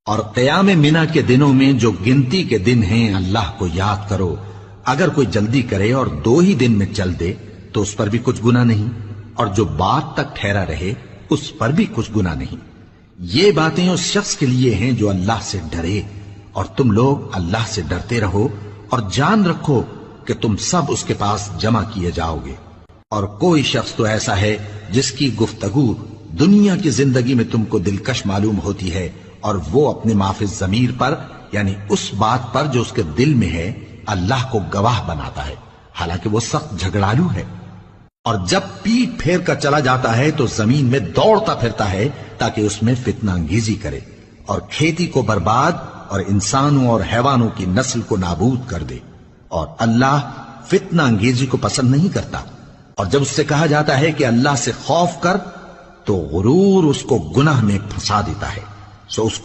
اور قیام منا کے دنوں میں جو گنتی کے دن ہیں اللہ کو یاد کرو. اگر کوئی جلدی کرے اور 2 ہی دن میں چل دے تو اس پر بھی کچھ گناہ نہیں، اور جو بات تک ٹھہرا رہے اس پر بھی کچھ گناہ نہیں. یہ باتیں اس شخص کے لیے ہیں جو اللہ سے ڈرے، اور تم لوگ اللہ سے ڈرتے رہو اور جان رکھو کہ تم سب اس کے پاس جمع کیے جاؤ گے. اور کوئی شخص تو ایسا ہے جس کی گفتگو دنیا کی زندگی میں تم کو دلکش معلوم ہوتی ہے، اور وہ اپنے معافی ضمیر پر یعنی اس بات پر جو اس کے دل میں ہے اللہ کو گواہ بناتا ہے، حالانکہ وہ سخت جھگڑالو ہے. اور جب پیٹ پھیر کر چلا جاتا ہے تو زمین میں دوڑتا پھرتا ہے تاکہ اس میں فتنہ انگیزی کرے اور کھیتی کو برباد اور انسانوں اور حیوانوں کی نسل کو نابود کر دے. اور اللہ فتنہ انگیزی کو پسند نہیں کرتا. اور جب اس سے کہا جاتا ہے کہ اللہ سے خوف کر تو غرور اس کو گناہ میں پھنسا دیتا ہے، سو اس کو